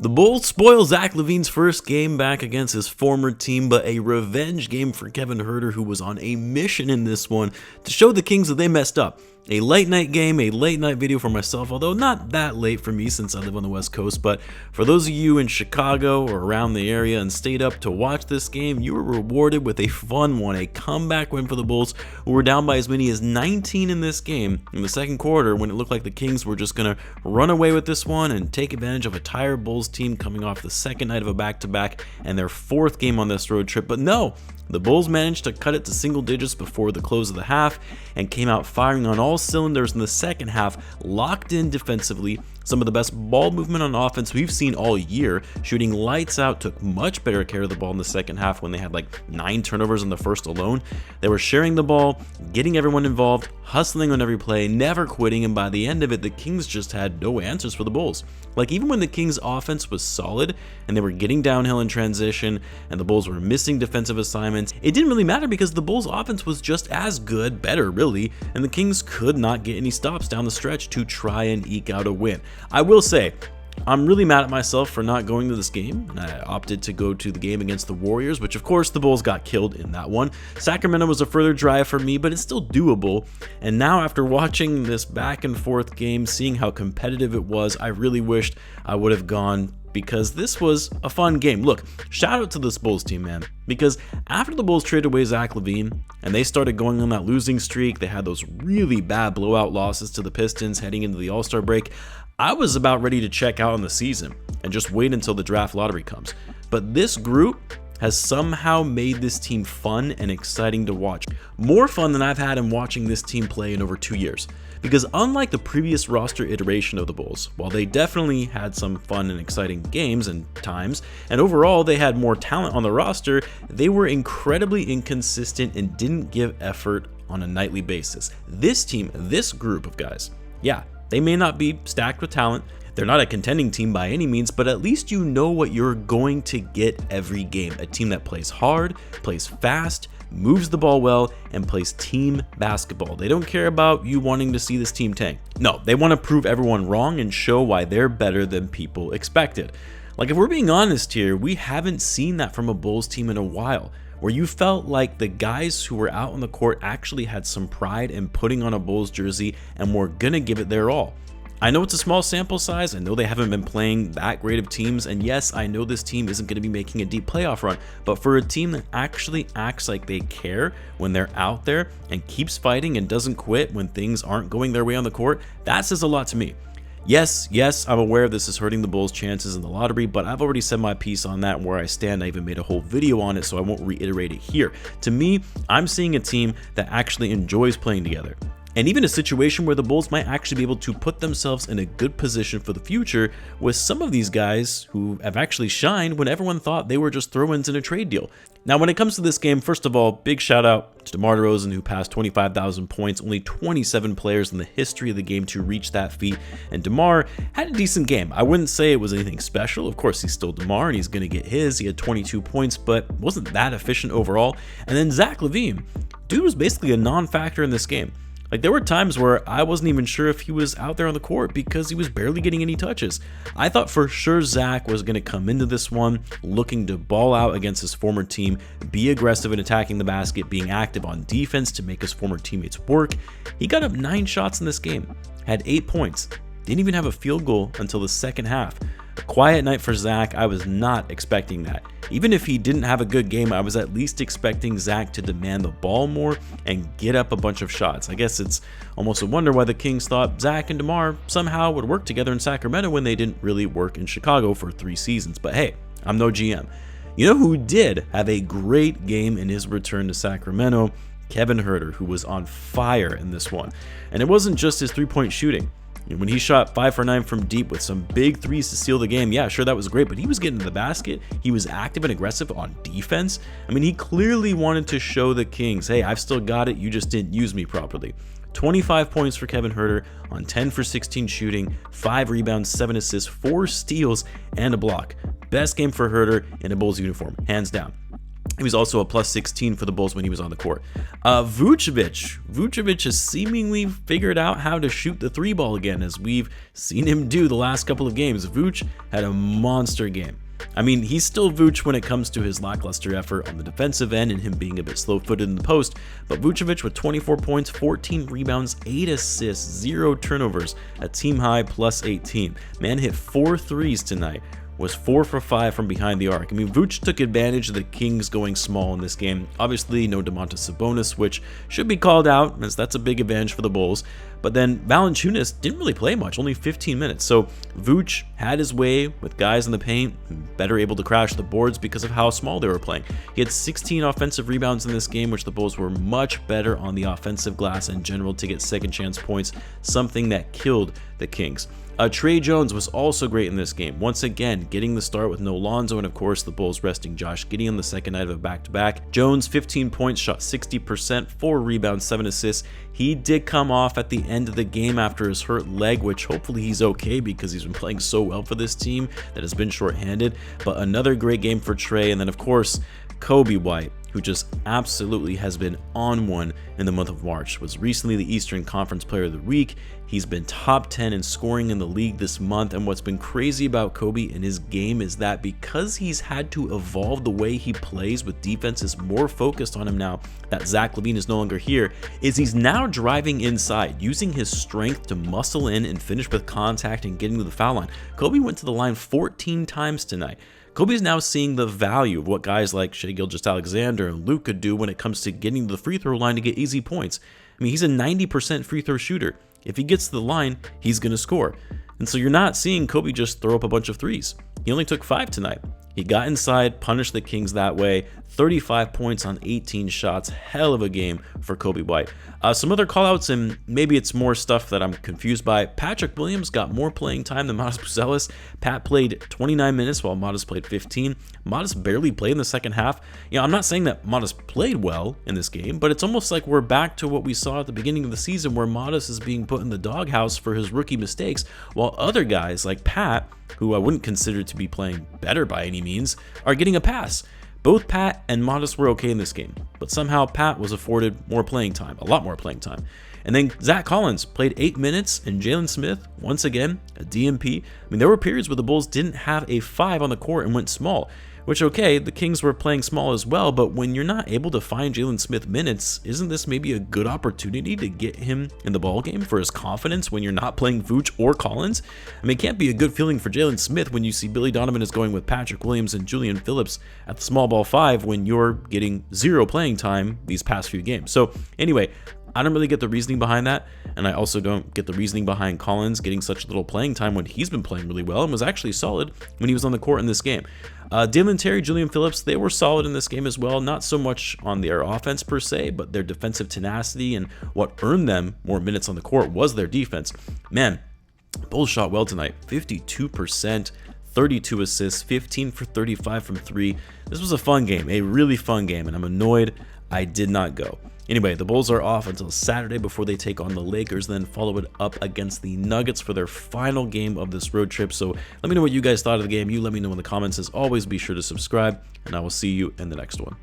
The Bulls spoil Zach LaVine's first game back against his former team, but a revenge game for Kevin Huerter, who was on a mission in this one to show the Kings that they messed up. A late night game, a late night video for myself, although not that late for me since I live on the West Coast, but for those of you in Chicago or around the area and stayed up to watch this game, you were rewarded with a fun one, a comeback win for the Bulls, who were down by as many as 19 in this game in the second quarter when it looked like the Kings were just going to run away with this one and take advantage of a tired Bulls team coming off the second night of a back-to-back and their fourth game on this road trip. But no, the Bulls managed to cut it to single digits before the close of the half and came out firing on all cylinders in the second half, locked in defensively, some of the best ball movement on offense we've seen all year, shooting lights out, took much better care of the ball in the second half when they had like 9 turnovers in the first alone. They were sharing the ball, getting everyone involved, hustling on every play, never quitting, and by the end of it, the Kings just had no answers for the Bulls. Like, even when the Kings offense was solid and they were getting downhill in transition and the Bulls were missing defensive assignments, it didn't really matter because the Bulls offense was just as good, better really, and the Kings could not get any stops down the stretch to try and eke out a win. I will say, I'm really mad at myself for not going to this game. I opted to go to the game against the Warriors, which of course the Bulls got killed in that one. Sacramento was a further drive for me, but it's still doable. And now after watching this back and forth game, seeing how competitive it was, I really wished I would have gone because this was a fun game. Look, shout out to this Bulls team, man, because after the Bulls traded away Zach LaVine and they started going on that losing streak, they had those really bad blowout losses to the Pistons heading into the All-Star break. I was about ready to check out on the season and just wait until the draft lottery comes. But this group has somehow made this team fun and exciting to watch. More fun than I've had in watching this team play in over 2 years. Because unlike the previous roster iteration of the Bulls, while they definitely had some fun and exciting games and times, and overall they had more talent on the roster, they were incredibly inconsistent and didn't give effort on a nightly basis. This team, this group of guys, yeah, they may not be stacked with talent, they're not a contending team by any means, but at least you know what you're going to get every game. A team that plays hard, plays fast, moves the ball well, and plays team basketball. They don't care about you wanting to see this team tank. No, they want to prove everyone wrong and show why they're better than people expected. Like, if we're being honest here, we haven't seen that from a Bulls team in a while, where you felt like the guys who were out on the court actually had some pride in putting on a Bulls jersey and were gonna give it their all. I know it's a small sample size, I know they haven't been playing that great of teams, and yes, I know this team isn't going to be making a deep playoff run, but for a team that actually acts like they care when they're out there and keeps fighting and doesn't quit when things aren't going their way on the court, that says a lot to me. Yes, I'm aware this is hurting the Bulls' chances in the lottery, but I've already said my piece on that and where I stand. I even made a whole video on it, so I won't reiterate it here. To me, I'm seeing a team that actually enjoys playing together. And even a situation where the Bulls might actually be able to put themselves in a good position for the future with some of these guys who have actually shined when everyone thought they were just throw-ins in a trade deal. Now, when it comes to this game, first of all, big shout out to DeMar DeRozan, who passed 25,000 points, only 27 players in the history of the game to reach that feat. And DeMar had a decent game. I wouldn't say it was anything special. Of course, he's still DeMar and he's going to get his. He had 22 points, but wasn't that efficient overall. And then Zach LaVine, dude was basically a non-factor in this game. Like, there were times where I wasn't even sure if he was out there on the court because he was barely getting any touches. I thought for sure Zach was going to come into this one looking to ball out against his former team, be aggressive in attacking the basket, being active on defense to make his former teammates work. He got up 9 shots in this game, had 8 points, didn't even have a field goal until the second half. A quiet night for Zach. I was not expecting that. Even if he didn't have a good game, I was at least expecting Zach to demand the ball more and get up a bunch of shots. I guess it's almost a wonder why the Kings thought Zach and DeMar somehow would work together in Sacramento when they didn't really work in Chicago for 3 seasons. But hey, I'm no GM. You know who did have a great game in his return to Sacramento? Kevin Huerter, who was on fire in this one. And it wasn't just his 3-point shooting. When he shot 5 for 9 from deep with some big threes to seal the game, yeah, sure, that was great, but he was getting to the basket. He was active and aggressive on defense. I mean, he clearly wanted to show the Kings, hey, I've still got it, you just didn't use me properly. 25 points for Kevin Huerter on 10 for 16 shooting, 5 rebounds, 7 assists, 4 steals, and a block. Best game for Huerter in a Bulls uniform, hands down. He was also a plus 16 for the Bulls when he was on the court. Vucevic has seemingly figured out how to shoot the three ball again, as we've seen him do the last couple of games. Vuce had a monster game. I mean, he's still Vuce when it comes to his lackluster effort on the defensive end and him being a bit slow-footed in the post, but Vucevic with 24 points, 14 rebounds, 8 assists, 0 turnovers, a team high plus 18. Man hit 4 threes tonight, was 4 for 5 from behind the arc. I mean, Vuce took advantage of the Kings going small in this game. Obviously, no Domantas Sabonis, which should be called out, as that's a big advantage for the Bulls. But then Valanciunas didn't really play much, only 15 minutes. So Vuce had his way with guys in the paint, better able to crash the boards because of how small they were playing. He had 16 offensive rebounds in this game, which the Bulls were much better on the offensive glass in general to get second chance points, something that killed the Kings. Trey Jones was also great in this game, once again getting the start with no Lonzo, and of course the Bulls resting Josh Giddey on the second night of a back-to-back. Jones, 15 points, shot 60%, 4 rebounds, 7 assists. He did come off at the end of the game after his hurt leg, which hopefully he's okay because he's been playing so well for this team that has been shorthanded. But another great game for Trey, and then of course Coby White, who just absolutely has been on one in the month of March, was recently the Eastern Conference Player of the Week. He's been top 10 in scoring in the league this month, and what's been crazy about Coby in his game is that because he's had to evolve the way he plays with defenses more focused on him now that Zach LaVine is no longer here, is he's now driving inside, using his strength to muscle in and finish with contact and getting to the foul line. Coby went to the line 14 times tonight. Coby's now seeing the value of what guys like Shai Gilgeous-Alexander and Luke could do when it comes to getting to the free throw line to get easy points. I mean, he's a 90% free throw shooter. If he gets to the line, he's going to score. And so you're not seeing Coby just throw up a bunch of threes. He only took 5 tonight. He got inside, punished the Kings that way. 35 points on 18 shots. Hell of a game for Coby White. Some other callouts, and maybe it's more stuff that I'm confused by. Patrick Williams got more playing time than Modest Buzelis. Pat played 29 minutes while Modest played 15. Modest barely played in the second half. I'm not saying that Modest played well in this game, but it's almost like we're back to what we saw at the beginning of the season, where Modest is being put in the doghouse for his rookie mistakes, while other guys like Pat, who I wouldn't consider to be playing better by any means, are getting a pass. Both Pat and Modest were okay in this game, but somehow Pat was afforded more playing time, a lot more playing time. And then Zach Collins played 8 minutes, and Jalen Smith, once again, a DMP. I mean, there were periods where the Bulls didn't have a 5 on the court and went small, which, okay, the Kings were playing small as well, but when you're not able to find Jalen Smith minutes, isn't this maybe a good opportunity to get him in the ballgame for his confidence when you're not playing Vooch or Collins? I mean, it can't be a good feeling for Jalen Smith when you see Billy Donovan is going with Patrick Williams and Julian Phillips at the small ball 5 when you're getting 0 playing time these past few games. So anyway, I don't really get the reasoning behind that, and I also don't get the reasoning behind Collins getting such little playing time when he's been playing really well and was actually solid when he was on the court in this game. Dalen Terry, Julian Phillips, they were solid in this game as well, not so much on their offense per se, but their defensive tenacity, and what earned them more minutes on the court was their defense. Man, Bulls shot well tonight, 52%. 32 assists, 15 for 35 from 3. This was a fun game, a really fun game, and I'm annoyed I did not go. Anyway, the Bulls are off until Saturday before they take on the Lakers, then follow it up against the Nuggets for their final game of this road trip. So let me know what you guys thought of the game. You let me know in the comments. As always, be sure to subscribe, and I will see you in the next one.